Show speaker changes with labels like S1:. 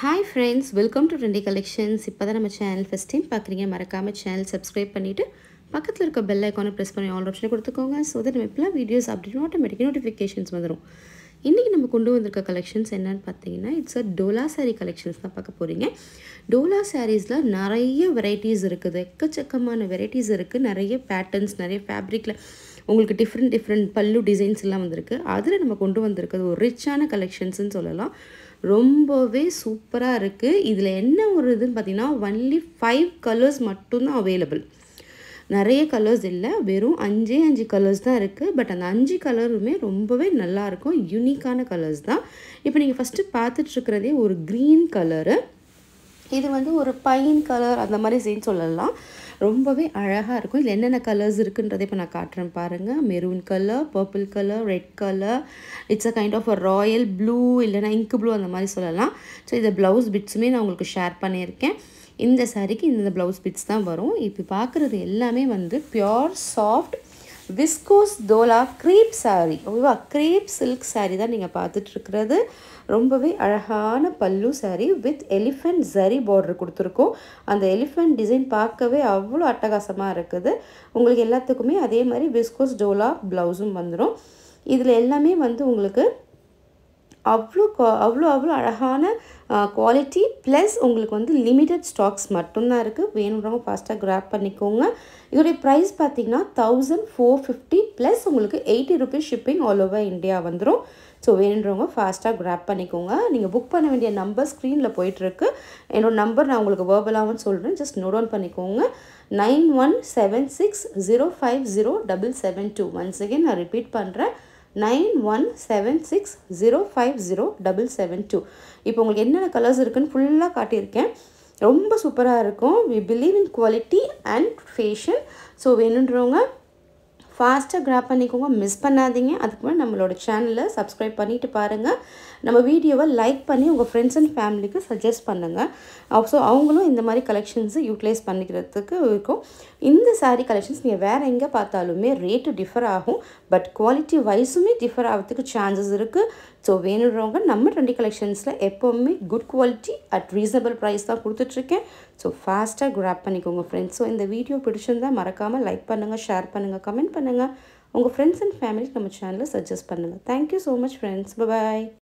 S1: Hi friends, welcome to Trendy Collections. இப்போ தான் நம்ம சேனல் ஃபர்ஸ்ட் டைம் பார்க்குறீங்க, மறக்காம சேனல் சப்ஸ்கிரைப் பண்ணிவிட்டு பக்கத்தில் இருக்க பெல் ஐக்கானை ப்ரெஸ் பண்ணி ஆல் ஆப்ஷனை கொடுத்துக்கோங்க. ஸோ தட் நம்ம இப்போலாம் வீடியோஸ் அப்படின்னு ஆட்டோமேட்டிக்காக நோட்டிஃபிகேஷன்ஸ் வந்துடும். இன்றைக்கி நம்ம கொண்டு வந்திருக்க கலெக்ஷன்ஸ் என்னன்னு பார்த்தீங்கன்னா, இட்ஸ் டோலா சாரீ கலெக்ஷன்ஸ் தான் பார்க்க போகிறீங்க. டோலா சாரீஸில் நிறைய வெரைட்டிஸ் இருக்குது, எக்கச்சக்கமான வெரைட்டிஸ் இருக்குது, நிறைய பேட்டர்ன்ஸ், நிறைய ஃபேப்ரிக்கில் உங்களுக்கு டிஃப்ரெண்ட் பல்லு டிசைன்ஸ் எல்லாம் வந்திருக்கு. அதில் நம்ம கொண்டு வந்திருக்கிறது ஒரு ரிச்சான கலெக்ஷன்ஸ்னு சொல்லலாம். ரொம்பவே சூப்பராக இருக்குது. இதில் என்ன ஒரு இதுன்னு பார்த்தீங்கன்னா, ஒன்லி 5 கலர்ஸ் மட்டும்தான் அவைலபிள். நிறைய கலர்ஸ் இல்லை, வெறும் 5 கலர்ஸ் தான் இருக்குது. பட் அந்த 5 கலருமே ரொம்பவே நல்லாயிருக்கும், யூனிக்கான கலர்ஸ் தான். இப்போ நீங்கள் ஃபஸ்ட்டு பார்த்துட்ருக்கிறதே ஒரு க்ரீன் கலரு. இது வந்து ஒரு பைன் கலர் அந்த மாதிரி சேர்ந்து சொல்லலாம். ரொம்பவே அழகாக இருக்கும். இதில் என்னென்ன கலர்ஸ் இருக்குன்றதை இப்போ நான் காட்டுறேன் பாருங்கள். Maroon colour, purple colour, red colour, it's a kind of a royal blue, இல்லைனா இங்க் ப்ளூ அந்த மாதிரி சொல்லலாம். ஸோ இந்த ப்ளவுஸ் பிட்ஸுமே நான் உங்களுக்கு ஷேர் பண்ணியிருக்கேன். இந்த சாரீக்கு இந்த ப்ளவுஸ் பிட்ஸ் தான் வரும். இப்போ பார்க்குறது எல்லாமே வந்து pure soft viscose Dola crepe sari. ஓகேவா, க்ரேப் சில்க் சாரீ தான் நீங்கள் பார்த்துட்ருக்கிறது. ரொம்பவே அழகான பல்லு sari with elephant zari border கொடுத்துருக்கோம். அந்த எலிஃபெண்ட் டிசைன் பார்க்கவே அவ்வளோ அட்டகாசமாக இருக்குது. உங்களுக்கு எல்லாத்துக்குமே அதே மாதிரி விஸ்கோஸ் டோலா ப்ளவுஸும் வந்துடும். இதில் எல்லாமே வந்து உங்களுக்கு அவ்வளோ அழகான குவாலிட்டி ப்ளஸ் உங்களுக்கு வந்து லிமிட்டட் ஸ்டாக்ஸ் மட்டும்தான் இருக்குது. வேணுன்றவங்க ஃபாஸ்ட்டாக கிராப் பண்ணிக்கோங்க. இதோடைய ப்ரைஸ் பார்த்திங்கன்னா 1450 ப்ளஸ் உங்களுக்கு 80 rupees shipping all over India வந்துடும். ஸோ வேணுன்றவங்க ஃபாஸ்ட்டாக கிராப் பண்ணிக்கோங்க. நீங்கள் புக் பண்ண வேண்டிய நம்பர் ஸ்க்ரீனில் போயிட்டுருக்கு. என்னோடய நம்பர் நான் உங்களுக்கு வேர்பலாகவும் சொல்கிறேன், ஜஸ்ட் நோட் டவுன் பண்ணிக்கோங்க. 9176050772. ஒன்ஸ் அகெயின் நான் ரிப்பீட் பண்ணுறேன், 9176050772. இப்போ உங்களுக்கு என்னென்ன கலர்ஸ் இருக்குன்னு ஃபுல்லாக காட்டியிருக்கேன். ரொம்ப சூப்பராக இருக்கும். We believe in quality and fashion. So வேணுன்றவங்க ஃபாஸ்ட்டாக கிராப் பண்ணிக்கோங்க, மிஸ் பண்ணாதீங்க. அதுக்கு முன்னாடி நம்மளோட சேனலை சப்ஸ்கிரைப் பண்ணிவிட்டு பாருங்கள். நம்ம வீடியோவை லைக் பண்ணி உங்கள் ஃப்ரெண்ட்ஸ் அண்ட் ஃபேமிலிக்கு சஜஸ்ட் பண்ணுங்கள். ஸோ அவங்களும் இந்த மாதிரி கலெக்ஷன்ஸை யூட்டிலைஸ் பண்ணிக்கிறதுக்கு இருக்கும். இந்த சாரீ கலெக்ஷன்ஸ் நீங்கள் வேறு எங்கே பார்த்தாலுமே ரேட்டு டிஃபர் ஆகும், பட் குவாலிட்டி வைஸுமே டிஃபர் ஆகிறதுக்கு சான்சஸ் இருக்குது. ஸோ வேணுன்றவங்க நம்ம ட்ரெண்டி கலெக்ஷன்ஸில் எப்போவுமே good quality at reasonable price தான் கொடுத்துட்ருக்கேன். ஸோ ஃபாஸ்ட்டாக கிராப் பண்ணிக்கோங்க ஃப்ரெண்ட்ஸ். ஸோ இந்த வீடியோ பிடிச்சிருந்தால் மறக்காமல் லைக் பண்ணுங்கள், ஷேர் பண்ணுங்கள், கமெண்ட் பண்ணுங்கள். உங்கள் ஃப்ரெண்ட்ஸ் அண்ட் ஃபேமிலிக்கு நம்ம சேனலை சஜஸ்ட் பண்ணுங்கள். Thank you so much friends. பாய்.